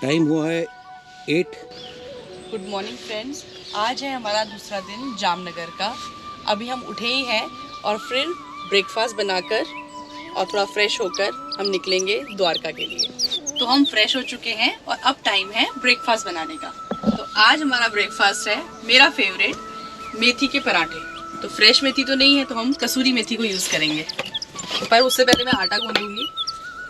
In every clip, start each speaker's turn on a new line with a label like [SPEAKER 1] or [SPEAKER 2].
[SPEAKER 1] Time हुआ है 8।
[SPEAKER 2] Good morning friends, आज है हमारा दूसरा दिन जामनगर का। अभी हम उठे ही हैं और फिर ब्रेकफास्ट बनाकर और थोड़ा फ्रेश होकर हम निकलेंगे द्वारका के लिए। तो हम फ्रेश हो चुके हैं और अब टाइम है ब्रेकफास्ट बनाने का। तो आज हमारा ब्रेकफास्ट है मेरा फेवरेट, मेथी के पराठे। तो फ्रेश मेथी तो नहीं है तो हम कसूरी मेथी को यूज़ करेंगे, पर उससे पहले मैं आटा गूंदूंगी।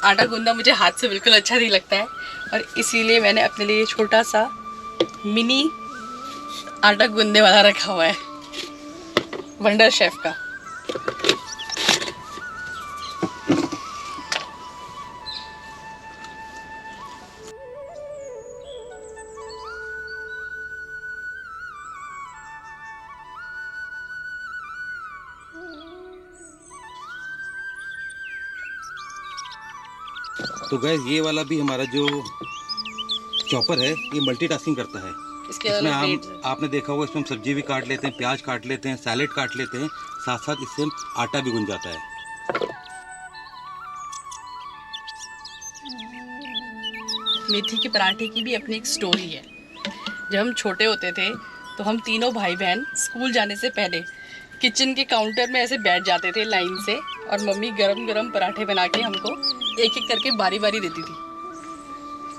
[SPEAKER 2] आटा गूंदना मुझे हाथ से बिल्कुल अच्छा नहीं लगता है और इसीलिए मैंने अपने लिए छोटा सा मिनी आटा गूंदने वाला रखा हुआ है, वंडर शेफ का।
[SPEAKER 1] तो गैस ये वाला भी हमारा जो चॉपर है ये मल्टीटास्किंग करता है। इसमें आपने देखा होगा, इसमें हम सब्जी भी काट लेते हैं, प्याज काट लेते हैं, सैलेड काट लेते हैं, साथ साथ इससे हम आटा भी गूंज जाता है।
[SPEAKER 2] मेथी के पराठे की भी अपनी एक स्टोरी है। जब हम छोटे होते थे तो हम तीनों भाई बहन स्कूल जाने से पहले किचन के काउंटर में ऐसे बैठ जाते थे लाइन से, और मम्मी गरम गरम पराठे बना के हमको एक एक करके बारी बारी देती थी।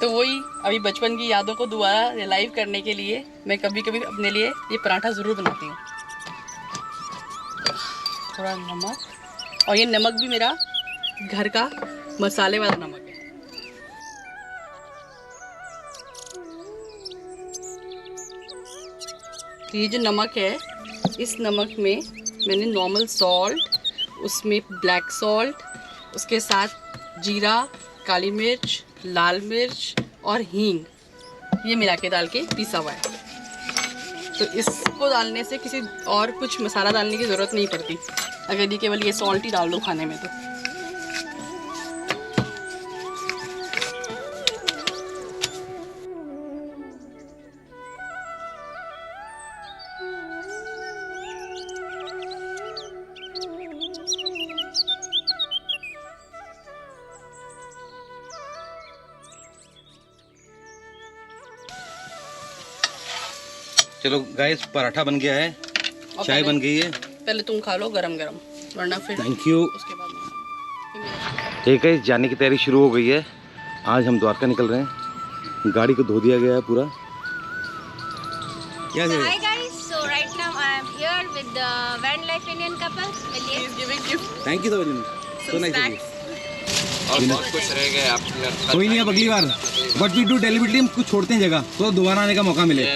[SPEAKER 2] तो वही अभी बचपन की यादों को दोबारा रिलाइव करने के लिए मैं कभी कभी अपने लिए ये पराठा ज़रूर बनाती हूँ। थोड़ा नमक, और ये नमक भी मेरा घर का मसाले वाला नमक है। तो ये जो नमक है, इस नमक में मैंने नॉर्मल सॉल्ट, उसमें ब्लैक सॉल्ट, उसके साथ जीरा, काली मिर्च, लाल मिर्च और हींग, ये मिला के डाल के पीसा हुआ है। तो इसको डालने से किसी और कुछ मसाला डालने की ज़रूरत नहीं पड़ती, अगर ये केवल ये सॉल्ट ही डाल दो खाने में तो।
[SPEAKER 1] चलो गाइस, पराठा बन गया है, चाय बन गई है।
[SPEAKER 2] पहले तुम खा लो गरम गरम, वरना फिर
[SPEAKER 1] थैंक यू।
[SPEAKER 2] उसके बाद
[SPEAKER 1] ठीक है, जाने की तैयारी शुरू हो गई है। आज हम द्वारका निकल रहे हैं। गाड़ी को धो दिया गया है पूरा। क्या है?
[SPEAKER 3] Hi guys, so right now I am here with the Van Life Indian couple.
[SPEAKER 1] Thank you so nice.
[SPEAKER 4] और बहुत कुछ रह गए आप।
[SPEAKER 1] कोई नहीं, अब अगली बार बट वी डू डेलिबरेटली, हम कुछ छोड़ते हैं जगह तो दोबारा आने का मौका मिले।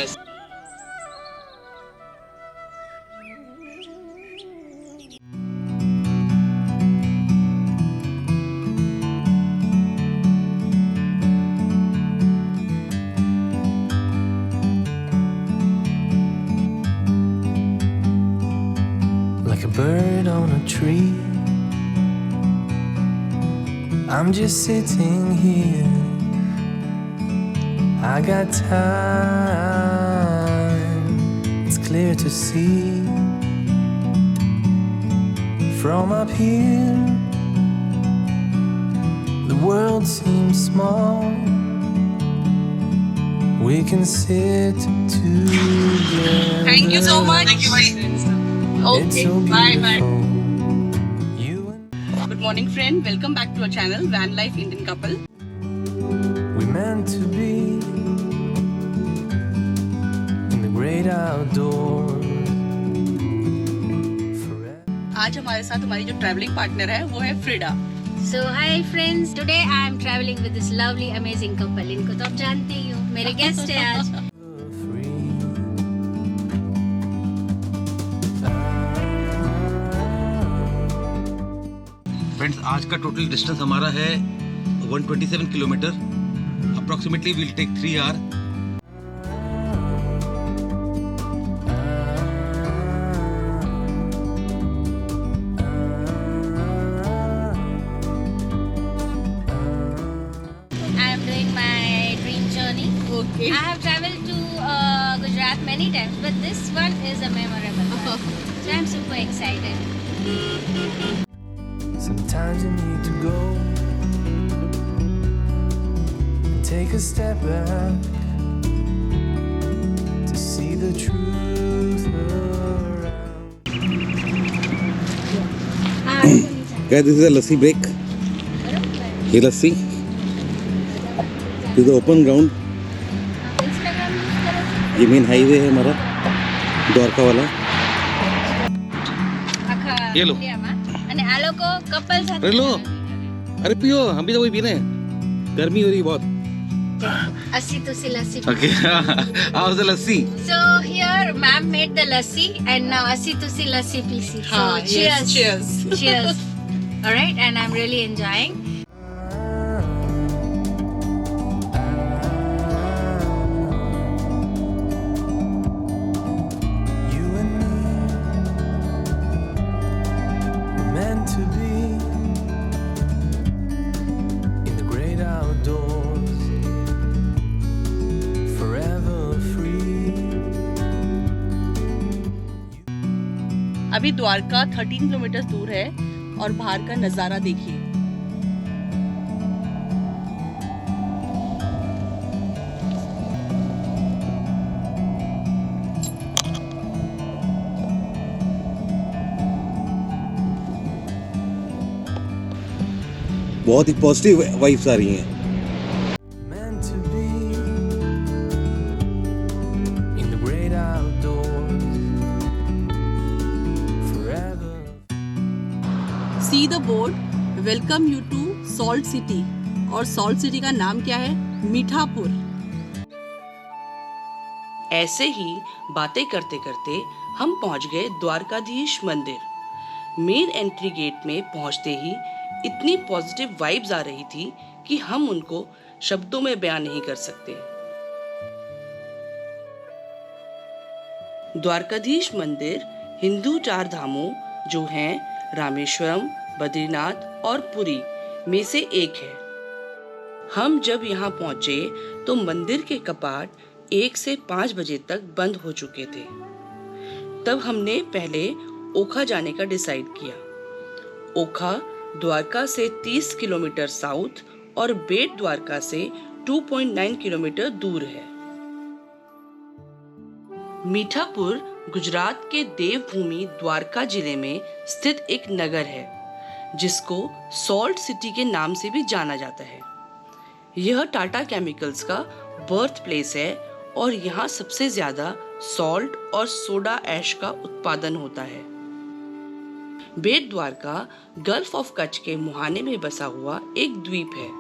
[SPEAKER 5] Like a bird on a tree, I'm just sitting here. I got time, it's clear to see. From up here, the world seems small. We can sit together.
[SPEAKER 2] Thank you so much.
[SPEAKER 5] It's
[SPEAKER 2] Okay,
[SPEAKER 5] so
[SPEAKER 2] bye bye.
[SPEAKER 5] beautiful. You and
[SPEAKER 2] Good morning friend, welcome back to our channel Van Life Indian Couple.
[SPEAKER 5] we meant to be in the great outdoors forever.
[SPEAKER 2] आज हमारे साथ हमारी जो travelling partner है वो है Frida.
[SPEAKER 3] So hi friends, today I am traveling with this lovely amazing couple. इनको तो आप जानते ही हो, मेरे गेस्ट है आज।
[SPEAKER 5] Free.
[SPEAKER 1] फ्रेंड्स, आज का टोटल डिस्टेंस हमारा है 127 kilometre. Approximately will take 3 hour.
[SPEAKER 3] I am doing my dream journey.
[SPEAKER 2] Okay.
[SPEAKER 3] I have traveled to Gujarat many times, but this one is a memorable one. So I'm super excited.
[SPEAKER 5] Sometimes you need to go and take take a step back to see the truth around.
[SPEAKER 1] Guys, this is a lassi break. ये लस्सी, this is the open ground. ये main highway है हमारा द्वारका वाला. ये लो.
[SPEAKER 3] અને આ લોકો couple સાથે
[SPEAKER 1] अरे लो, अरे पियो, हम भी तो वही पी रहे हैं. गर्मी हो रही है बहुत.
[SPEAKER 3] अस्सी तुसी लस्सी.
[SPEAKER 1] Okay, how's the lassi?
[SPEAKER 3] So here ma'am made the lassi and now अस्सी तुसी लस्सी पीसी. So
[SPEAKER 2] हाँ, yes,
[SPEAKER 3] cheers. Cheers. All right, and I'm really enjoying.
[SPEAKER 5] You and me were meant to be in the great outdoors, forever free.
[SPEAKER 2] अभी Dwarka 13 kilometre दूर है और बाहर का नज़ारा देखिए.
[SPEAKER 1] बहुत ही पॉजिटिव वाइब्स आ रही हैं.
[SPEAKER 5] Meant to be in the great outdoors, forever.
[SPEAKER 2] See the board, welcome you to salt city. और सॉल्ट सिटी का नाम क्या है? मीठापुर. ऐसे ही बातें करते करते हम पहुंच गए द्वारकाधीश मंदिर. मेन एंट्री गेट में पहुंचते ही इतनी पॉजिटिव वाइब्स आ रही थी कि हम उनको शब्दों में बयान नहीं कर सकते. द्वारकाधीश मंदिर हिंदू चार धामों जो हैं रामेश्वरम, बद्रीनाथ और पुरी में से एक है. हम जब यहाँ पहुँचे तो मंदिर के कपाट 1 से 5 बजे तक बंद हो चुके थे. तब हमने पहले ओखा जाने का डिसाइड किया. ओखा द्वारका से 30 किलोमीटर साउथ और बेट द्वारका से 2.9 किलोमीटर दूर है. मीठापुर गुजरात के देवभूमि द्वारका जिले में स्थित एक नगर है जिसको सॉल्ट सिटी के नाम से भी जाना जाता है. यह टाटा केमिकल्स का बर्थ प्लेस है और यहाँ सबसे ज्यादा सॉल्ट और सोडा ऐश का उत्पादन होता है. बेट द्वारका गल्फ ऑफ कच्छ के मुहाने में बसा हुआ एक द्वीप है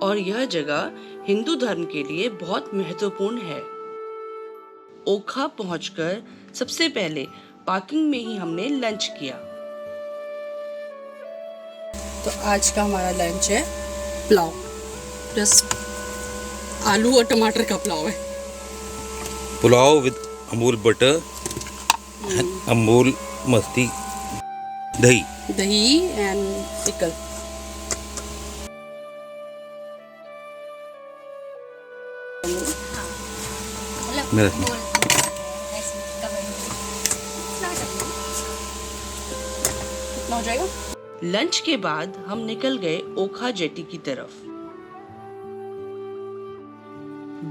[SPEAKER 2] और यह जगह हिंदू धर्म के लिए बहुत महत्वपूर्ण है. ओखा पहुंचकर सबसे पहले पार्किंग में ही हमने लंच किया. तो आज का हमारा लंच है पुलाव. जस्ट आलू और टमाटर का पुलाव है.
[SPEAKER 1] पुलाव विद अमूल बटर, अमूल मस्ती, दही
[SPEAKER 2] एंड पिकल.
[SPEAKER 1] मेरा
[SPEAKER 2] हो जाएगा. लंच के बाद हम निकल गए ओखा जेटी की तरफ.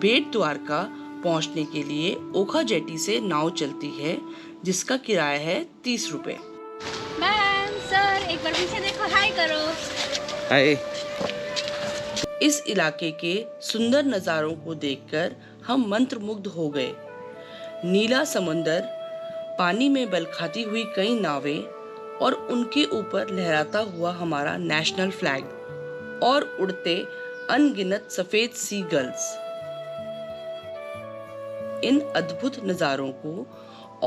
[SPEAKER 2] बेट द्वारका पहुंचने के लिए ओखा जेटी से नाव चलती है जिसका किराया है 30 रुपए.
[SPEAKER 3] मैम सर एक बार पीछे देखो, हाय करो.
[SPEAKER 1] हाय.
[SPEAKER 2] इस इलाके के सुंदर नज़ारों को देखकर हम मंत्रमुग्ध हो गए. नीला समुंदर, पानी में बल खाती हुई कई नावें और उनके ऊपर लहराता हुआ हमारा नेशनल फ्लैग और उड़ते अनगिनत सफेद सी गर्ल्स. इन अद्भुत नज़ारों को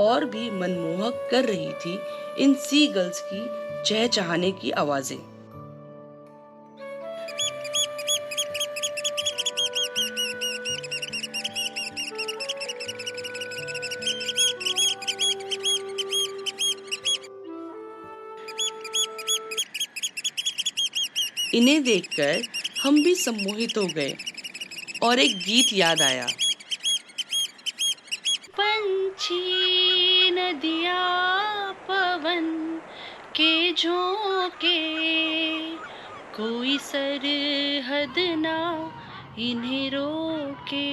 [SPEAKER 2] और भी मनमोहक कर रही थी इन सी गर्ल्स की चहचहाने की आवाजें. इन्हें देखकर हम भी सम्मोहित हो गए और एक गीत याद आया. पंछी नदिया पवन के झोंके, कोई सरहद ना इन्हें रोके।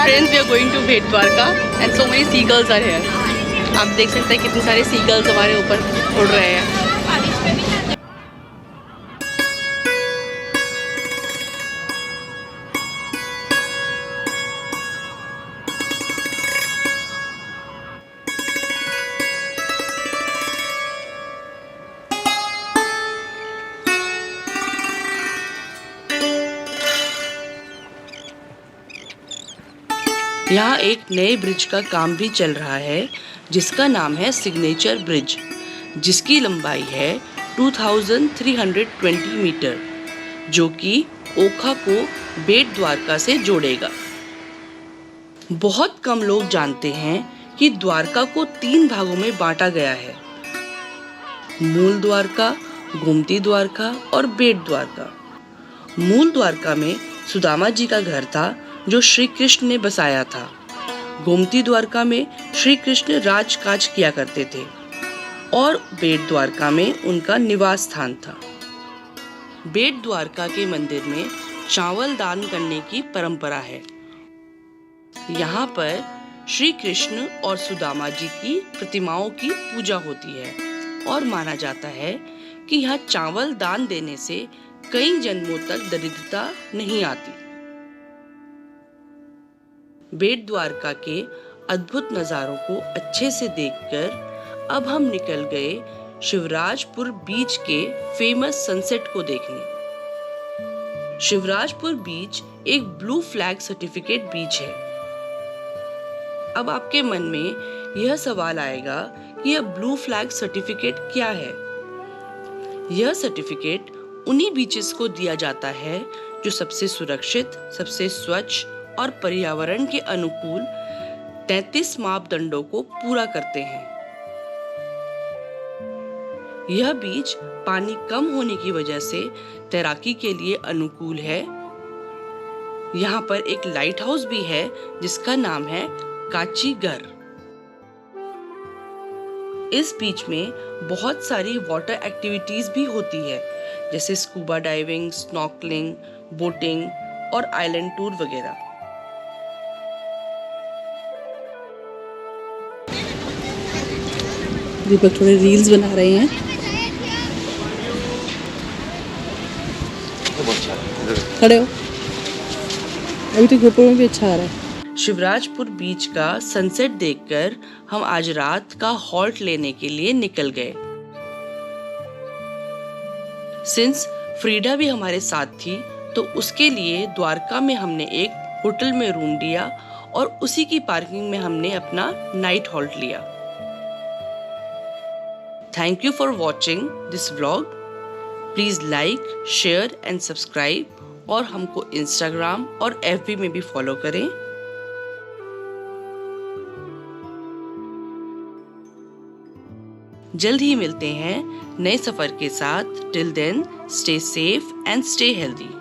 [SPEAKER 2] Friends, we are going to Bhet Dwarka and so many seagulls are here. आप देख सकते हैं कितने सारे seagulls हमारे ऊपर उड़ रहे हैं। यहाँ एक नए ब्रिज का काम भी चल रहा है जिसका नाम है सिग्नेचर ब्रिज, जिसकी लंबाई है 2320 मीटर, जो कि ओखा को बेट द्वारका से जोड़ेगा। बहुत कम लोग जानते हैं कि द्वारका को 3 भागों में बांटा गया है, मूल द्वारका, गोमती द्वारका और बेट द्वारका। मूल द्वारका में सुदामा जी का घर था जो श्री कृष्ण ने बसाया था। गोमती द्वारका में श्री कृष्ण राजकाज किया करते थे और बेट द्वारका में उनका निवास स्थान था। बेट द्वारका के मंदिर में चावल दान करने की परंपरा है। यहाँ पर श्री कृष्ण और सुदामा जी की प्रतिमाओं की पूजा होती है और माना जाता है कि यहाँ चावल दान देने से कई जन्मों तक दरिद्रता नहीं आती। बेट द्वारका के अद्भुत नज़ारों को अच्छे से देखकर अब हम निकल गए शिवराजपुर बीच के फेमस सनसेट को देखने। शिवराजपुर बीच एक ब्लू फ्लैग सर्टिफिकेट बीच है। अब आपके मन में यह सवाल आएगा कि यह ब्लू फ्लैग सर्टिफिकेट क्या है। यह सर्टिफिकेट उन्हीं बीचेस को दिया जाता है जो सबसे सुरक्षित, सबसे स्वच्छ और पर्यावरण के अनुकूल 33 मापदंडों को पूरा करते हैं। यह बीच पानी कम होने की वजह से तैराकी के लिए अनुकूल है। यहाँ पर एक लाइट हाउस भी है जिसका नाम है काचीगर। इस बीच में बहुत सारी वाटर एक्टिविटीज भी होती है, जैसे स्कूबा डाइविंग, स्नॉर्कलिंग, बोटिंग और आइलैंड टूर वगैरह। दीपक थोड़े रील्स बना रहे हैं। खड़े हो, अभी तो गोप्रो में भी अच्छा आ रहा है। शिवराजपुर बीच का सनसेट देखकर हम आज रात का हॉल्ट लेने के लिए निकल गए। सिंस फ्रीडा भी हमारे साथ थी तो उसके लिए द्वारका में हमने एक होटल में रूम लिया और उसी की पार्किंग में हमने अपना नाइट हॉल्ट लिया। Thank you for watching this vlog. Please like, share and subscribe और हमको Instagram और FB में भी फॉलो करें। जल्द ही मिलते हैं नए सफर के साथ। Till then, stay safe and stay healthy.